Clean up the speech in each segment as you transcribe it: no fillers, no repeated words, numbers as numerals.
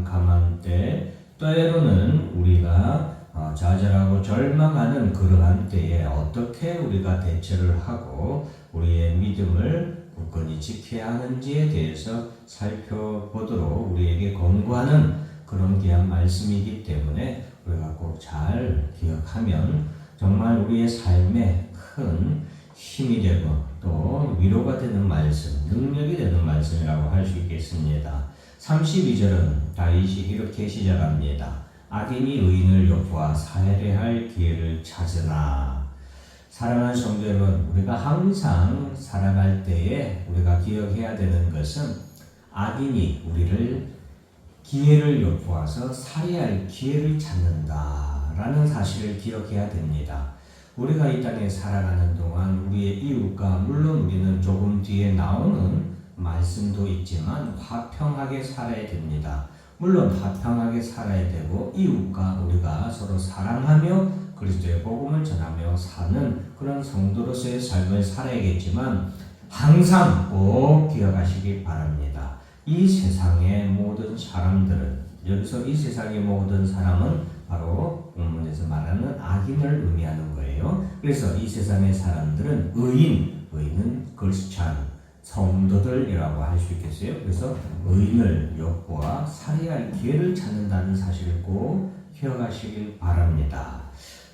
캄캄한 때, 때로는 우리가 좌절하고 절망하는 그러한 때에 어떻게 우리가 대처를 하고 우리의 믿음을 굳건히 지켜야 하는지에 대해서 살펴보도록 우리에게 권고하는 그런 귀한 말씀이기 때문에 우리가 꼭 잘 기억하면 정말 우리의 삶에 큰 힘이 되고 또 위로가 되는 말씀, 능력이 되는 말씀이라고 할 수 있겠습니다. 32절은 다윗이 이렇게 시작합니다. 악인이 의인을 엿보아 살해할 기회를 찾으나. 사랑하는 성도 여러분, 우리가 항상 살아갈 때에 우리가 기억해야 되는 것은 악인이 우리를 기회를 엿보아서 살해할 기회를 찾는다라는 사실을 기억해야 됩니다. 우리가 이 땅에 살아가는 동안 우리의 이웃과 물론 우리는 조금 뒤에 나오는 말씀도 있지만 화평하게 살아야 됩니다. 물론 화평하게 살아야 되고 이웃과 우리가 서로 사랑하며 그리스도의 복음을 전하며 사는 그런 성도로서의 삶을 살아야겠지만 항상 꼭 기억하시기 바랍니다. 이 세상의 모든 사람들은, 여기서 이 세상의 모든 사람은 바로 본문에서 말하는 악인을 의미하는 거예요. 그래서 이 세상의 사람들은 의인은 크리스찬, 성도들이라고 할 수 있겠어요. 그래서 의인을 엿보아 살해할 기회를 찾는다는 사실을 꼭 기억하시길 바랍니다.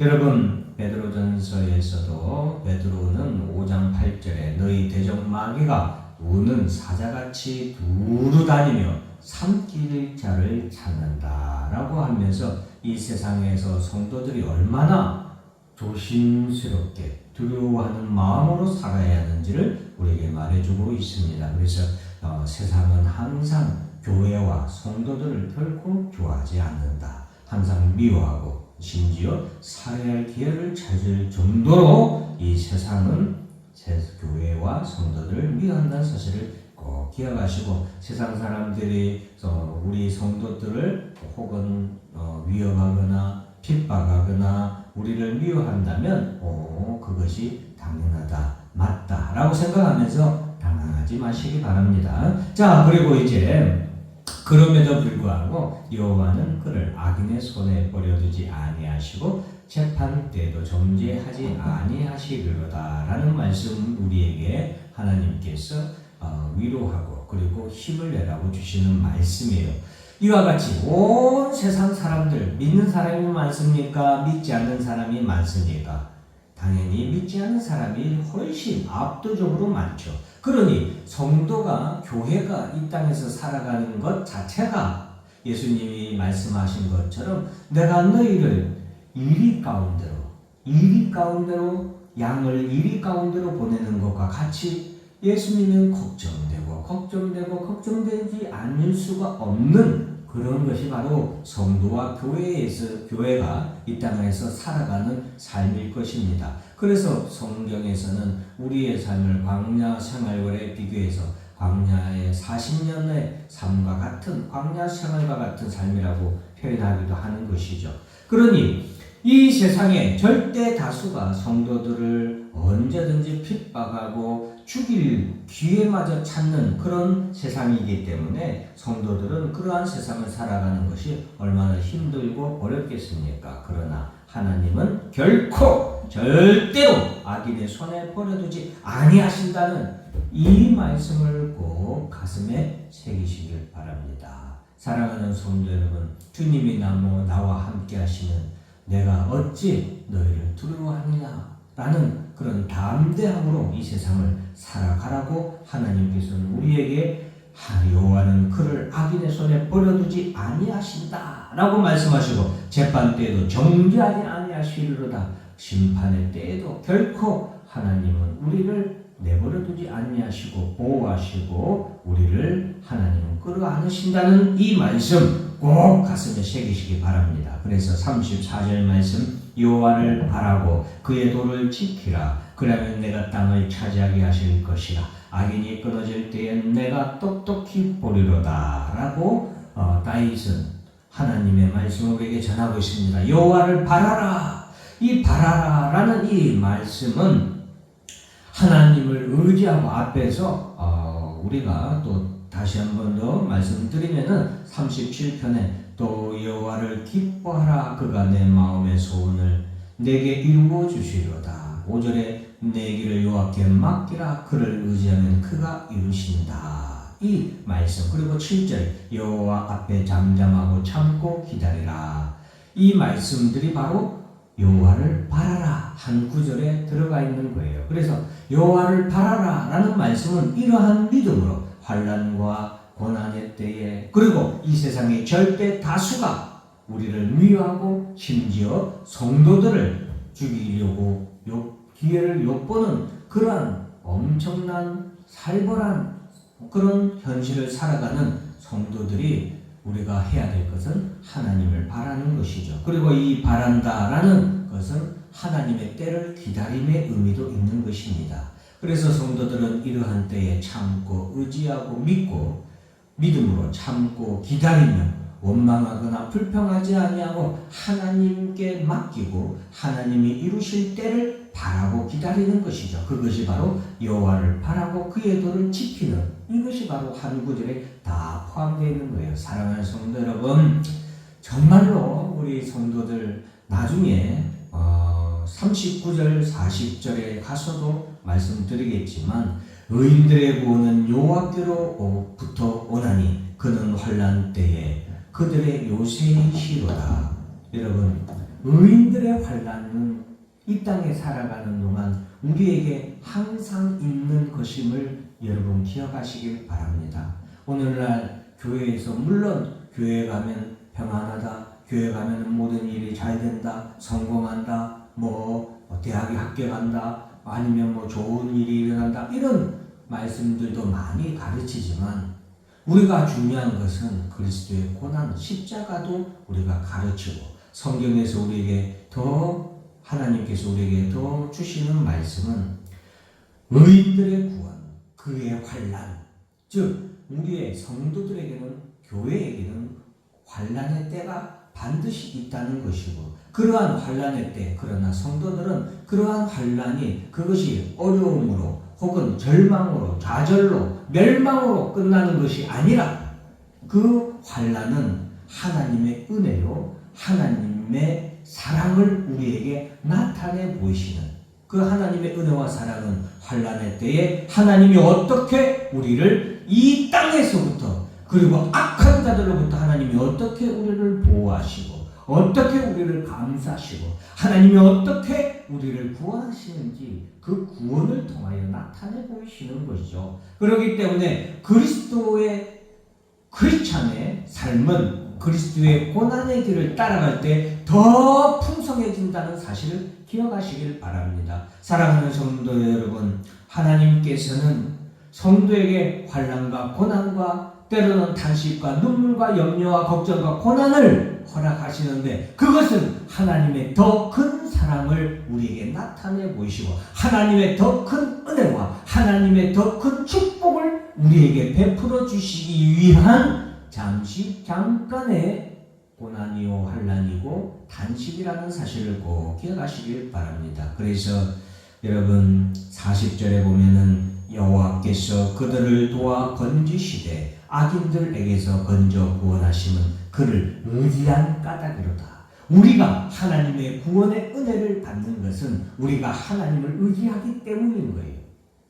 여러분, 베드로전서에서도 베드로는 5장 8절에 너희 대적 마귀가 우는 사자같이 두루 다니며 삼킬 자를 찾는다라고 하면서 이 세상에서 성도들이 얼마나 조심스럽게 두려워하는 마음으로 살아야 하는지를 우리에게 말해주고 있습니다. 그래서 세상은 항상 교회와 성도들을 결코 좋아하지 않는다. 항상 미워하고 심지어 살해할 기회를 찾을 정도로 이 세상은 교회와 성도들을 미워한다는 사실을 꼭 기억하시고, 세상 사람들이 우리 성도들을 혹은 위협하거나 핍박하거나 우리를 미워한다면 그것이 당연하다, 맞다 라고 생각하면서 당황하지 마시기 바랍니다. 자, 그리고 이제 그럼에도 불구하고 여호와는 그를 악인의 손에 버려두지 아니하시고 재판 때도 정죄하지 아니하시리로다 라는 말씀, 우리에게 하나님께서 위로하고 그리고 힘을 내라고 주시는 말씀이에요. 이와 같이 온 세상 사람들, 믿는 사람이 많습니까? 믿지 않는 사람이 많습니까? 당연히 믿지 않는 사람이 훨씬 압도적으로 많죠. 그러니 성도가, 교회가 이 땅에서 살아가는 것 자체가 예수님이 말씀하신 것처럼 내가 너희를 이리 가운데로 양을 이리 가운데로 보내는 것과 같이 예수님은 걱정되지 않을 수가 없는 그런 것이 바로 성도와 교회가 이 땅에서 살아가는 삶일 것입니다. 그래서 성경에서는 우리의 삶을 광야 생활과에 비교해서 광야의 40년의 삶과 같은, 광야 생활과 같은 삶이라고 표현하기도 하는 것이죠. 그러니 이 세상의 절대 다수가 성도들을 언제든지 핍박하고 죽일 기회마저 찾는 그런 세상이기 때문에 성도들은 그러한 세상을 살아가는 것이 얼마나 힘들고 어렵겠습니까? 그러나 하나님은 결코 절대로 악인의 손에 버려두지 아니하신다는 이 말씀을 꼭 가슴에 새기시길 바랍니다. 사랑하는 성도 여러분, 주님이 나와 함께 하시는 내가 어찌 너희를 두려워하느냐 라는 그런 담대함으로 이 세상을 살아가라고 하나님께서는 우리에게 여호와는 그를 악인의 손에 버려두지 아니하신다 라고 말씀하시고 재판 때에도 정죄하지 아니하시리로다. 심판의 때에도 결코 하나님은 우리를 내버려두지 아니하시고 보호하시고 우리를 하나님은 끌어안으신다는 이 말씀 꼭 가슴에 새기시기 바랍니다. 그래서 34절 말씀, 여호와를 바라고 그의 도를 지키라. 그러면 내가 땅을 차지하게 하실 것이라. 악인이 끊어질 때엔 내가 똑똑히 보리로다 라고 다윗은 하나님의 말씀을 우리에게 전하고 있습니다. 여호와를 바라라. 이 바라라라는 이 말씀은 하나님을 의지하고 앞에서 우리가 또 다시 한 번 더 말씀드리면은 37편에 또 여호와를 기뻐하라 그가 내 마음의 소원을 내게 이루어 주시려다. 5절에 내 길을 여호와께 맡기라 그를 의지하면 그가 이루신다. 이 말씀. 그리고 7절 여호와 앞에 잠잠하고 참고 기다리라. 이 말씀들이 바로 여호와를 바라라 한 구절에 들어가 있는 거예요. 그래서 여호와를 바라라 라는 말씀은 이러한 믿음으로 환난과 고난의 때에 그리고 이 세상의 절대 다수가 우리를 미워하고 심지어 성도들을 죽이려고 기회를 엿보는 그러한 엄청난 살벌한 그런 현실을 살아가는 성도들이 우리가 해야 될 것은 하나님을 바라는 것이죠. 그리고 이 바란다라는 것은 하나님의 때를 기다림의 의미도 있는 것입니다. 그래서 성도들은 이러한 때에 참고 의지하고 믿고 믿음으로 참고 기다리며 원망하거나 불평하지 아니하고 하나님께 맡기고 하나님이 이루실 때를 바라고 기다리는 것이죠. 그것이 바로 여호와를 바라고 그의 도를 지키는 이것이 바로 한 구절에 다 포함되어 있는 거예요. 사랑하는 성도 여러분, 정말로 우리 성도들 나중에 39절 40절에 가서도 말씀드리겠지만 의인들의 구원은 여호와께로부터 오나니 그는 환난 때에 그들의 요새이시로다. 여러분, 의인들의 환난은 이 땅에 살아가는 동안 우리에게 항상 있는 것임을 여러분 기억하시길 바랍니다. 오늘날 교회에서 물론 교회 가면 평안하다, 교회 가면 모든 일이 잘 된다, 성공한다, 대학에 합격한다, 아니면 좋은 일이 일어난다 이런 말씀들도 많이 가르치지만 우리가 중요한 것은 그리스도의 고난, 십자가도 우리가 가르치고 성경에서 우리에게 하나님께서 우리에게 더 주시는 말씀은 의인들의 구원, 그의 환난, 즉 우리의 성도들에게는 교회에게는 환난의 때가 반드시 있다는 것이고 그러한 환난의 때 그러나 성도들은 그러한 환난이 그것이 어려움으로 혹은 절망으로 좌절로 멸망으로 끝나는 것이 아니라 그 환난은 하나님의 은혜로 하나님의 사랑을 우리에게 나타내 보이시는 그 하나님의 은혜와 사랑은 환난의 때에 하나님이 어떻게 우리를 이 땅에서부터 그리고 악한 자들로부터 하나님이 어떻게 우리를 보호하시고 어떻게 우리를 감싸시고 하나님이 어떻게 우리를 구원하시는지 그 구원을 통하여 나타내 보이시는 것이죠. 그렇기 때문에 그리스도의 크리스찬의 삶은 그리스도의 고난의 길을 따라갈 때 더 풍성해진다는 사실을 기억하시길 바랍니다. 사랑하는 성도 여러분, 하나님께서는 성도에게 환난과 고난과 때로는 탄식과 눈물과 염려와 걱정과 고난을 허락하시는데 그것은 하나님의 더 큰 사랑을 우리에게 나타내 보이시고 하나님의 더 큰 은혜와 하나님의 더 큰 축복을 우리에게 베풀어 주시기 위한 잠깐의 고난이요 환난이고 단식이라는 사실을 꼭 기억하시길 바랍니다. 그래서 여러분 40절에 보면은 여호와께서 그들을 도와 건지시되 악인들에게서 건져 구원하심은 그를 의지한 까닭이로다. 우리가 하나님의 구원의 은혜를 받는 것은 우리가 하나님을 의지하기 때문인 거예요.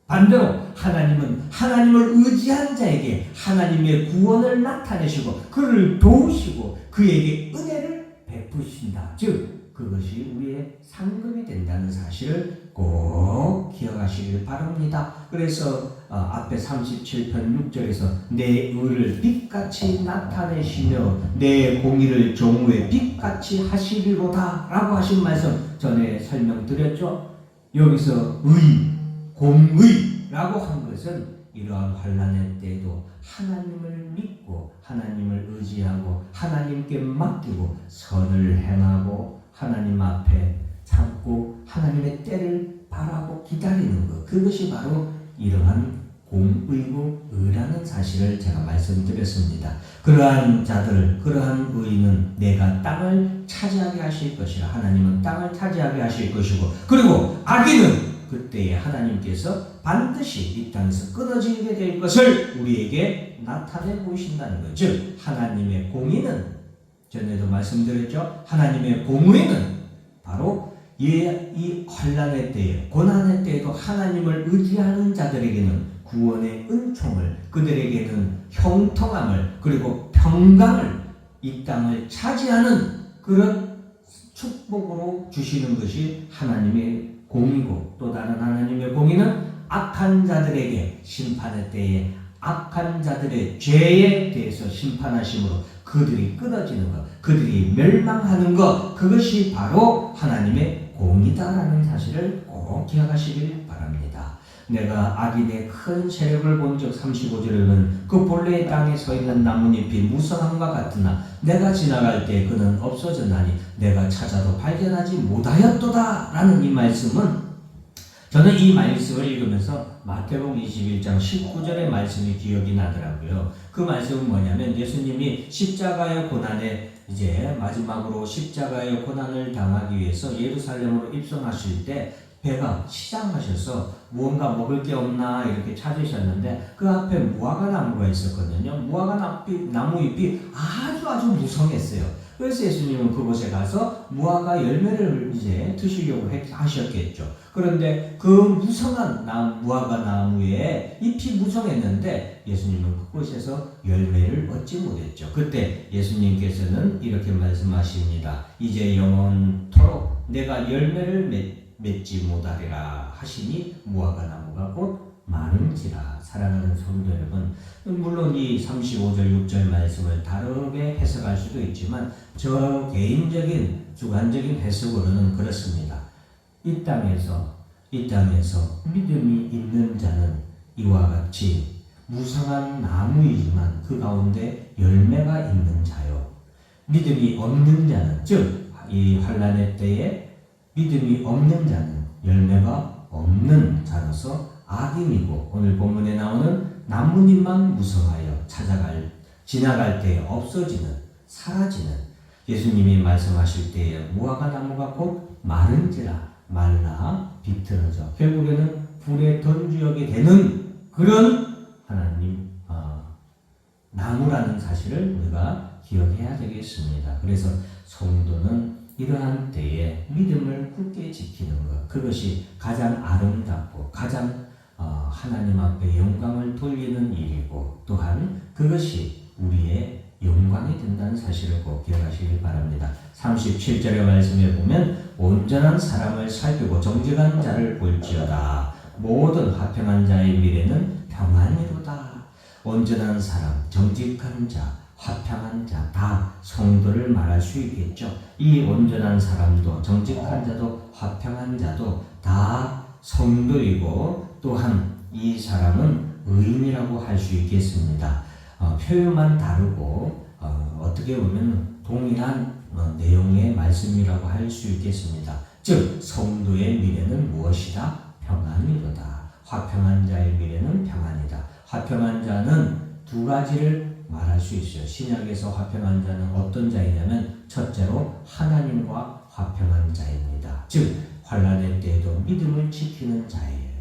반대로 하나님은 하나님을 의지한 자에게 하나님의 구원을 나타내시고 그를 도우시고 그에게 은혜를 베푸신다. 즉 그것이 우리의 상급이 된다는 사실을 꼭 기억하시길 바랍니다. 그래서 앞에 37편 6절에서 내 의를 빛같이 나타내시며 내 공의를 정오의 빛같이 하시리로다 라고 하신 말씀 전에 설명드렸죠. 여기서 공의라고 한 것은 이러한 환난의 때에도 하나님을 믿고 하나님을 의지하고 하나님께 맡기고 선을 행하고 하나님 앞에 참고 하나님의 때를 바라고 기다리는 것, 그것이 바로 이러한 공의고 의라는 사실을 제가 말씀드렸습니다. 그러한 자들, 그러한 의인은 내가 땅을 차지하게 하실 것이라. 하나님은 땅을 차지하게 하실 것이고, 그리고 악인은 그때에 하나님께서 반드시 이 땅에서 끊어지게 될 것을 우리에게 나타내 보이신다는 거예요. 즉 하나님의 공의는, 전에도 말씀드렸죠. 하나님의 공의는 바로 이 환난의 때에, 고난의 때에도 하나님을 의지하는 자들에게는 구원의 은총을, 그들에게는 형통함을, 그리고 평강을, 이 땅을 차지하는 그런 축복으로 주시는 것이 하나님의 공이고, 또 다른 하나님의 공의는 악한 자들에게 심판의 때에 악한 자들의 죄에 대해서 심판하심으로 그들이 끊어지는 것, 그들이 멸망하는 것, 그것이 바로 하나님의 공이다라는 사실을 꼭 기억하시길 바랍니다. 내가 악인의 큰 세력을 본즉 35절에는 그 본래의 땅에 서 있는 나뭇잎이 무성함과 같으나 내가 지나갈 때 그는 없어졌나니 내가 찾아도 발견하지 못하였도다 라는 이 말씀은, 저는 이 말씀을 읽으면서 마태복음 21장 19절의 말씀이 기억이 나더라고요. 그 말씀은 뭐냐면 예수님이 십자가의 고난에, 이제 마지막으로 십자가의 고난을 당하기 위해서 예루살렘으로 입성하실 때 배가 시장하셔서 무언가 먹을 게 없나 이렇게 찾으셨는데 그 앞에 무화과 나무가 있었거든요. 무화과 나무 잎이 아주 무성했어요. 그래서 예수님은 그곳에 가서 무화과 열매를 이제 드시려고 하셨겠죠. 그런데 그 무성한 무화과 나무에 잎이 무성했는데 예수님은 그곳에서 열매를 얻지 못했죠. 그때 예수님께서는 이렇게 말씀하십니다. 이제 영원토록 내가 열매를 맺지 못하리라 하시니 무화과 나무가 곧 마른지라. 사랑하는 성도 여러분, 물론 이 35절 6절 말씀을 다르게 해석할 수도 있지만 저 개인적인 주관적인 해석으로는 그렇습니다. 이 땅에서 믿음이 있는 자는 이와 같이 무성한 나무이지만 그 가운데 열매가 있는 자요. 믿음이 없는 자는, 즉 이 환난의 때에 믿음이 없는 자는 열매가 없는 자로서 악인이고, 오늘 본문에 나오는 나뭇잎만 무성하여 지나갈 때에 없어지는, 사라지는, 예수님이 말씀하실 때에 무화과 나무가 곧 마른지라, 말라 비틀어져 결국에는 불에 던지게 되는 그런 하나님 나무라는 사실을 우리가 기억해야 되겠습니다. 그래서 성도는 이러한 때에 믿음을 굳게 지키는 것, 그것이 가장 아름답고 가장 하나님 앞에 영광을 돌리는 일이고, 또한 그것이 우리의 영광이 된다는 사실을 꼭 기억하시기 바랍니다. 37절의 말씀에 보면 온전한 사람을 살피고 정직한 자를 볼지어다. 모든 화평한 자의 미래는 평안이로다. 온전한 사람, 정직한 자, 화평한 자, 다 성도를 말할 수 있겠죠. 이 온전한 사람도 정직한 자도 화평한 자도 다 성도이고, 또한 이 사람은 의인이라고 할 수 있겠습니다. 표현만 다르고 어떻게 보면 동일한 내용의 말씀이라고 할 수 있겠습니다. 즉 성도의 미래는 무엇이다? 평안이로다. 화평한 자의 미래는 평안이다. 화평한 자는 두 가지를 말할 수 있어요. 신약에서 화평한 자는 어떤 자이냐면 첫째로 하나님과 화평한 자입니다. 즉 환난의 때에도 믿음을 지키는 자예요.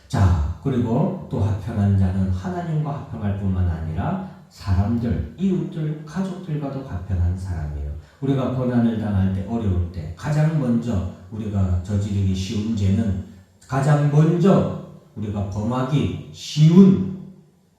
자, 그리고 또 화평한 자는 하나님과 화평할 뿐만 아니라 사람들, 이웃들, 가족들과도 화평한 사람이에요. 우리가 고난을 당할 때, 어려울 때 가장 먼저 우리가 저지르기 쉬운 죄는, 가장 먼저 우리가 범하기 쉬운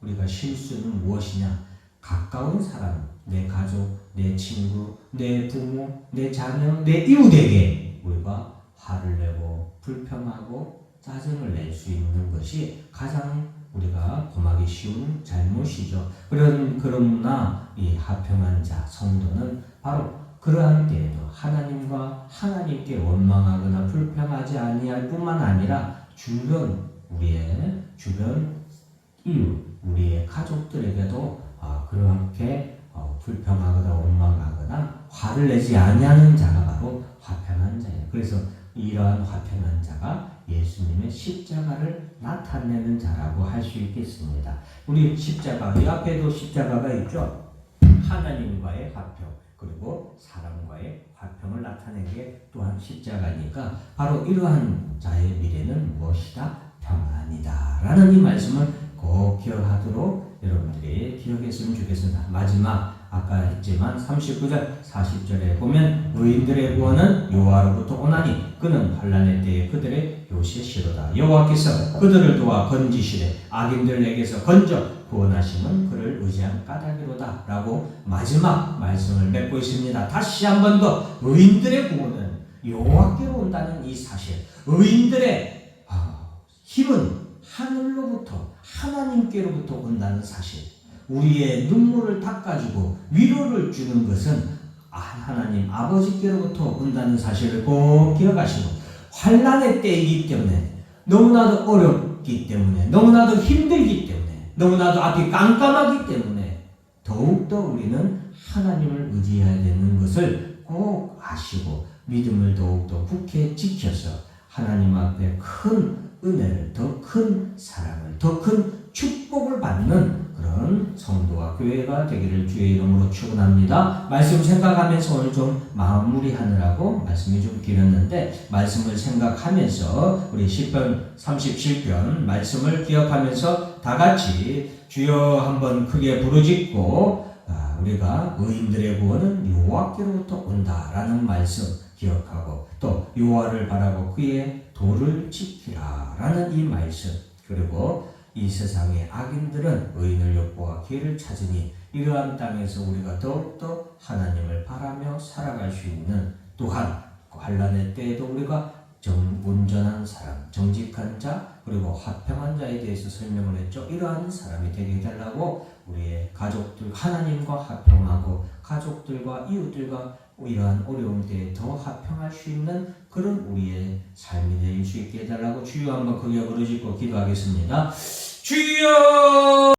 우리가 실수는 무엇이냐? 가까운 사람, 내 가족, 내 친구, 내 부모, 내 자녀, 내 이웃에게 우리가 화를 내고 불평하고 짜증을 낼 수 있는 것이 가장 우리가 범하기 쉬운 잘못이죠. 그러나 이 화평한 자, 성도는 바로 그러한 때에도 하나님과 하나님께 원망하거나 불평하지 아니할 뿐만 아니라 우리의 주변 이웃, 우리의 가족들에게도 그렇게 불평하거나 원망하거나 화를 내지 아니하는 자가 바로 화평한 자예요. 그래서 이러한 화평한 자가 예수님의 십자가를 나타내는 자라고 할 수 있겠습니다. 우리 십자가, 이 앞에도 십자가가 있죠. 하나님과의 화평, 그리고 사람과의 화평을 나타내는 나타낸 게 또한 십자가니까 바로 이러한 자의 미래는 무엇이다? 평안이다 라는 이 말씀을 꼭 기억하도록 여러분들이 기억했으면 좋겠습니다. 마지막 아까 했지만 39절 40절에 보면 의인들의 구원은 여호와로부터 오나니 그는 환난의 때에 그들의 요새시로다. 여호와께서 그들을 도와 건지시되 악인들에게서 건져 구원하심은 그를 의지한 까닭이로다 라고 마지막 말씀을 맺고 있습니다. 다시 한 번 더 의인들의 구원은 여호와께로 온다는 이 사실, 의인들의 힘은 하늘로부터 하나님께로부터 온다는 사실, 우리의 눈물을 닦아주고 위로를 주는 것은 하나님 아버지께로부터 온다는 사실을 꼭 기억하시고, 환난의 때이기 때문에 너무나도 어렵기 때문에 너무나도 힘들기 때문에 너무나도 앞이 깜깜하기 때문에 더욱더 우리는 하나님을 의지해야 되는 것을 꼭 아시고 믿음을 더욱더 굳게 지켜서 하나님 앞에 큰 은혜를, 더 큰 사랑을, 더 큰 축복을 받는 그런 성도와 교회가 되기를 주의 이름으로 축원합니다. 말씀 생각하면서 오늘 좀 마무리하느라고 말씀이 좀 길었는데, 말씀을 생각하면서 우리 시편 37편 말씀을 기억하면서 다 같이 주여 한번 크게 부르짖고 우리가 의인들의 구원은 여호와께로부터 온다라는 말씀 기억하고, 또 여호와를 바라고 그의 도를 지키라라는 이 말씀, 그리고 이 세상의 악인들은 의인을 엿보아 기회를 찾으니 이러한 땅에서 우리가 더욱더 하나님을 바라며 살아갈 수 있는, 또한 환난의 때에도 우리가 온전한 사람, 정직한 자, 그리고 화평한 자에 대해서 설명을 했죠. 이러한 사람이 되게 해달라고, 우리의 가족들 하나님과 화평하고 가족들과 이웃들과 이러한 어려운 때에 더 화평할 수 있는 그런 우리의 삶이 될 수 있게 해달라고 주여 한번 크게 부르짖고 기도하겠습니다. 주여!